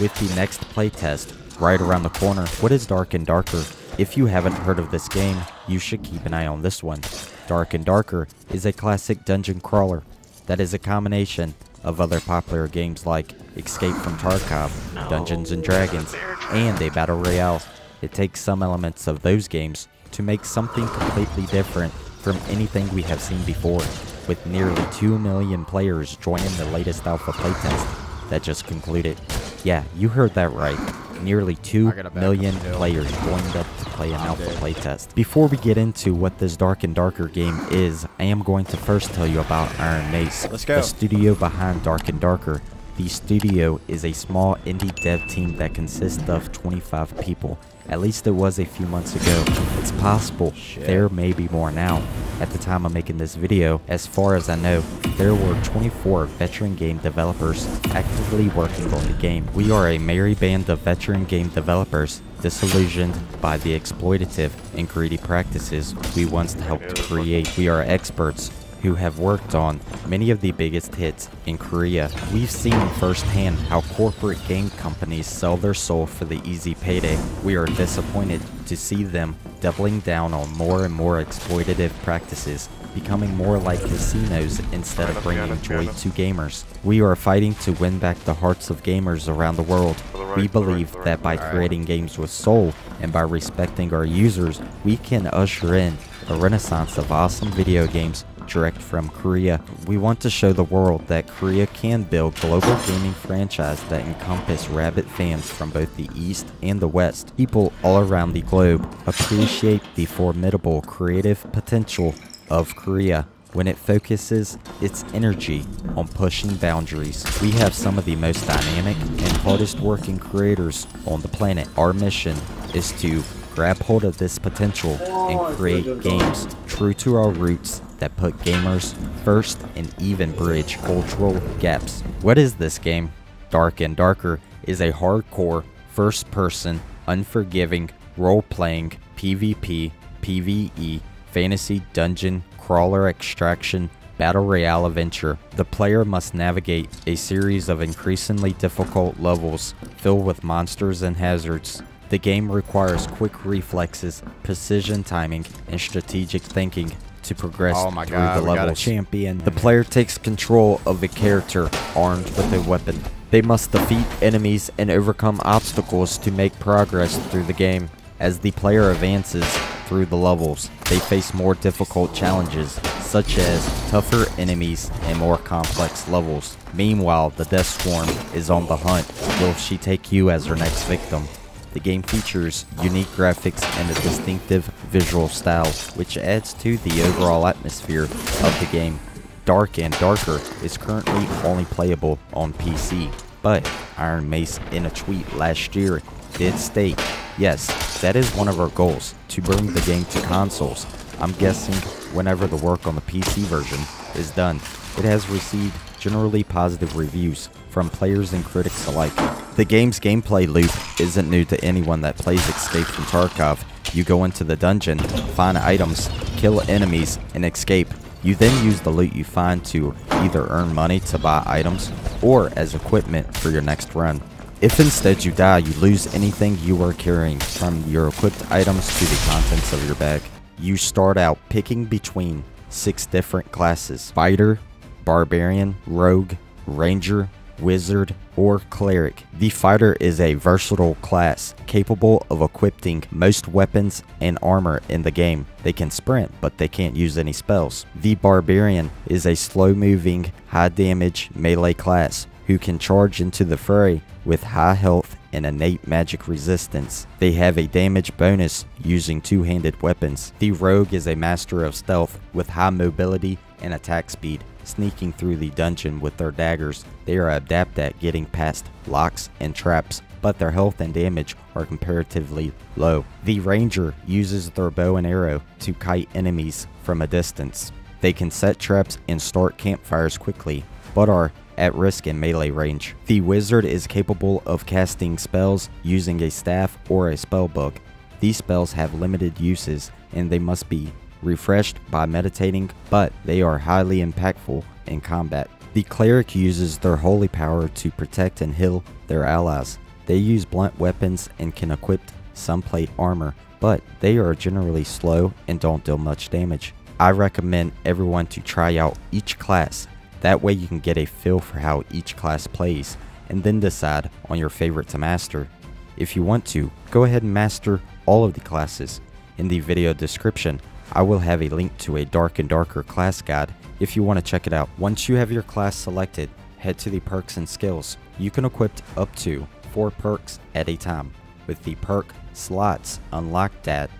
with the next playtest right around the corner. What is Dark and Darker? If you haven't heard of this game, you should keep an eye on this one. Dark and Darker is a classic dungeon crawler that is a combination of other popular games like Escape from Tarkov, Dungeons and Dragons, and a battle royale. It takes some elements of those games to make something completely different from anything we have seen before, with nearly 2 million players joining the latest alpha playtest that just concluded. Yeah, you heard that right. Nearly 2 million players joined up to play an alpha playtest. Before we get into what this Dark and Darker game is, I am going to first tell you about Iron Mace, the studio behind Dark and Darker. The studio is a small indie dev team that consists of 25 people. At least it was a few months ago. It's possible there may be more now. At the time of making this video, as far as I know, there were 24 veteran game developers actively working on the game. We are a merry band of veteran game developers disillusioned by the exploitative and greedy practices we once helped create. We are experts who have worked on many of the biggest hits in Korea. We've seen firsthand how corporate game companies sell their soul for the easy payday. We are disappointed to see them doubling down on more and more exploitative practices, becoming more like casinos instead of bringing joy to gamers. We are fighting to win back the hearts of gamers around the world. We believe that by creating games with soul and by respecting our users, we can usher in a renaissance of awesome video games direct from Korea. We want to show the world that Korea can build global gaming franchise that encompass rabid fans from both the East and the West. People all around the globe appreciate the formidable creative potential of Korea when it focuses its energy on pushing boundaries. We have some of the most dynamic and hardest working creators on the planet. Our mission is to grab hold of this potential and create games true to our roots that put gamers first and even bridge cultural gaps. What is this game? Dark and Darker is a hardcore, first-person, unforgiving, role-playing, PvP, PvE, fantasy dungeon crawler extraction battle royale adventure. The player must navigate a series of increasingly difficult levels filled with monsters and hazards. The game requires quick reflexes, precision timing, and strategic thinking to progress through the levels. The player takes control of a character armed with a weapon. They must defeat enemies and overcome obstacles to make progress through the game. As the player advances through the levels, they face more difficult challenges, such as tougher enemies and more complex levels. Meanwhile, the Death Swarm is on the hunt. Will she take you as her next victim? The game features unique graphics and a distinctive visual style, which adds to the overall atmosphere of the game. Dark and Darker is currently only playable on PC, but Iron Mace in a tweet last year did state, yes, that is one of our goals, to bring the game to consoles. I'm guessing whenever the work on the PC version is done. It has received generally positive reviews from players and critics alike. The game's gameplay loop isn't new to anyone that plays Escape from Tarkov. You go into the dungeon, find items, kill enemies, and escape. You then use the loot you find to either earn money to buy items or as equipment for your next run. If instead you die, you lose anything you were carrying, from your equipped items to the contents of your bag. You start out picking between 6 different classes: Fighter, Barbarian, Rogue, Ranger, Wizard, or Cleric. The Fighter is a versatile class capable of equipping most weapons and armor in the game. They can sprint, but they can't use any spells. The Barbarian is a slow-moving, high-damage melee class who can charge into the fray with high health and innate magic resistance. They have a damage bonus using two-handed weapons. The Rogue is a master of stealth with high mobility and attack speed, sneaking through the dungeon with their daggers. They are adept at getting past locks and traps, but their health and damage are comparatively low. The Ranger uses their bow and arrow to kite enemies from a distance. They can set traps and start campfires quickly, but are at risk in melee range. The Wizard is capable of casting spells using a staff or a spell book. These spells have limited uses and they must be refreshed by meditating, but they are highly impactful in combat. The Cleric uses their holy power to protect and heal their allies. They use blunt weapons and can equip some plate armor, but they are generally slow and don't deal much damage. I recommend everyone to try out each class. That way you can get a feel for how each class plays and then decide on your favorite to master. If you want to, go ahead and master all of the classes. In the video description, I will have a link to a Dark and Darker class guide if you want to check it out. Once you have your class selected, head to the perks and skills. You can equip up to 4 perks at a time, with the perk slots unlocked at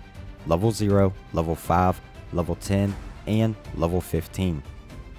level 0, level 5, level 10, and level 15.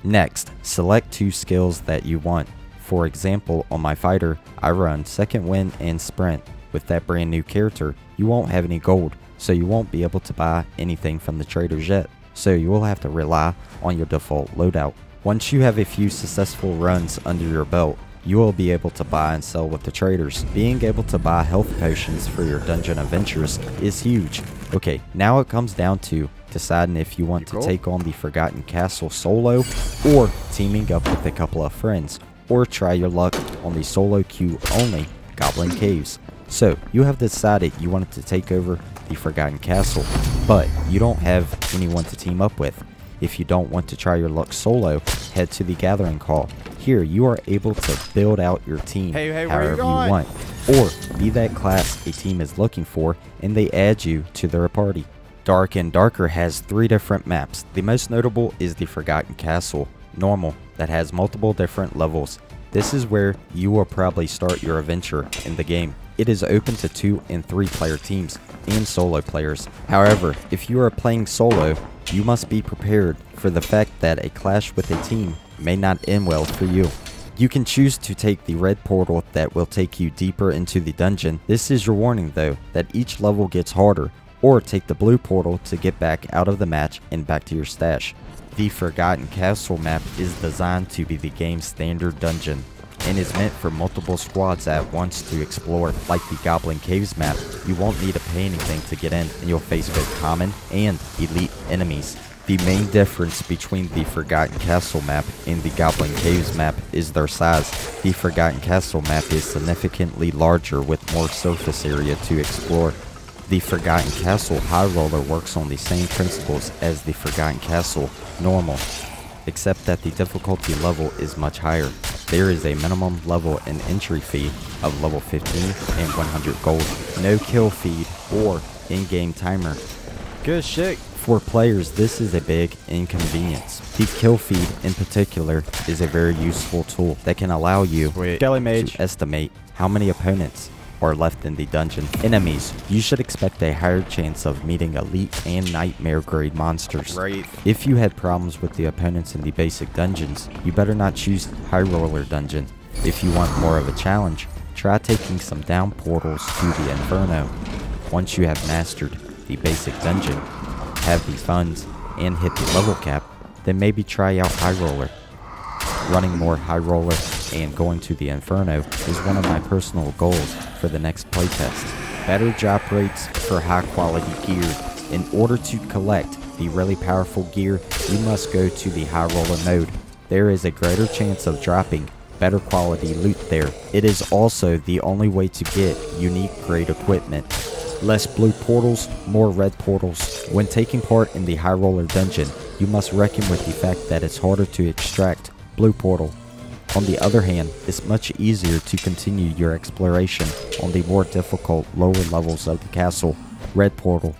Next, select 2 skills that you want. For example, on my fighter, I run Second Wind and Sprint. With that brand new character, you won't have any gold, so you won't be able to buy anything from the traders yet, so you will have to rely on your default loadout. Once you have a few successful runs under your belt, you will be able to buy and sell with the traders. Being able to buy health potions for your dungeon adventures is huge. Okay, now it comes down to deciding if you want to take on the Forgotten Castle solo, or teaming up with a couple of friends, or try your luck on the solo queue only Goblin Caves. So you have decided you wanted to take over the Forgotten Castle, but you don't have anyone to team up with. If you don't want to try your luck solo, head to the Gathering Hall. Here you are able to build out your team however you want, or be that class a team is looking for and they add you to their party. Dark and Darker has 3 different maps. The most notable is the Forgotten Castle Normal, that has multiple different levels. This is where you will probably start your adventure in the game. It is open to 2 and 3 player teams and solo players. However, if you are playing solo, you must be prepared for the fact that a clash with a team may not end well for you. You can choose to take the red portal that will take you deeper into the dungeon. This is your warning though, that each level gets harder, or take the blue portal to get back out of the match and back to your stash. The Forgotten Castle map is designed to be the game's standard dungeon, and is meant for multiple squads at once to explore. Like the Goblin Caves map, you won't need to pay anything to get in, and you'll face both common and elite enemies. The main difference between the Forgotten Castle map and the Goblin Caves map is their size. The Forgotten Castle map is significantly larger with more surface area to explore. The Forgotten Castle High Roller works on the same principles as the Forgotten Castle Normal, except that the difficulty level is much higher. There is a minimum level and entry fee of level 15 and 100 gold. No kill feed or in-game timer. Good shit. For players, this is a big inconvenience. The kill feed in particular is a very useful tool that can allow you to estimate how many opponents are left in the dungeon. Enemies, you should expect a higher chance of meeting elite and nightmare grade monsters. If you had problems with the opponents in the basic dungeons, you better not choose High Roller Dungeon. If you want more of a challenge, try taking some down portals to the Inferno. Once you have mastered the basic dungeon, have the funds, and hit the level cap, then maybe try out High Roller. Running more High Roller and going to the Inferno is one of my personal goals for the next playtest. Better drop rates for high quality gear. In order to collect the really powerful gear, you must go to the High Roller mode. There is a greater chance of dropping better quality loot there. It is also the only way to get unique grade equipment. Less blue portals, more red portals. When taking part in the High Roller Dungeon, you must reckon with the fact that it's harder to extract blue portal. On the other hand, it's much easier to continue your exploration on the more difficult lower levels of the castle, red portal.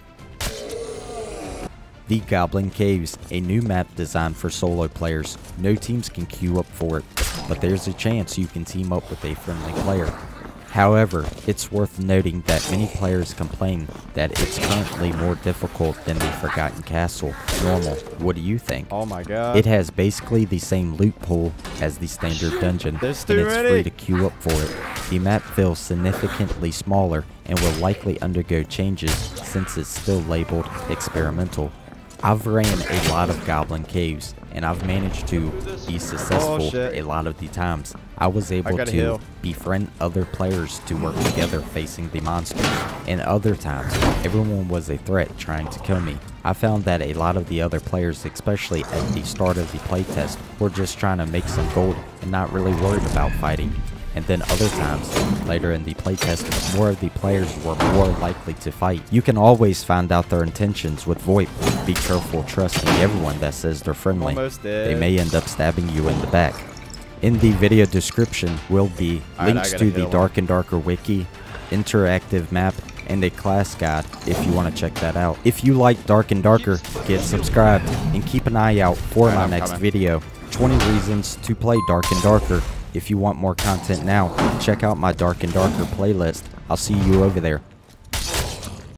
The Goblin Caves, a new map designed for solo players. No teams can queue up for it, but there's a chance you can team up with a friendly player. However, it's worth noting that many players complain that it's currently more difficult than the Forgotten Castle Normal. What do you think? Oh my god. It has basically the same loot pool as the standard dungeon, and it's free to queue up for it. The map feels significantly smaller and will likely undergo changes since it's still labeled experimental. I've ran a lot of Goblin Caves, and I've managed to be successful a lot of the times. I was able to befriend other players to work together facing the monsters, and other times, everyone was a threat trying to kill me. I found that a lot of the other players, especially at the start of the playtest, were just trying to make some gold and not really worried about fighting. and then other times, later in the playtest, more of the players were more likely to fight. You can always find out their intentions with VoIP. Be careful trusting everyone that says they're friendly. They may end up stabbing you in the back. In the video description will be links to the Dark and Darker wiki, interactive map, and a class guide if you want to check that out. If you like Dark and Darker, get subscribed and keep an eye out for my next video. 20 reasons to play Dark and Darker. If you want more content now, check out my Dark and Darker playlist. I'll see you over there.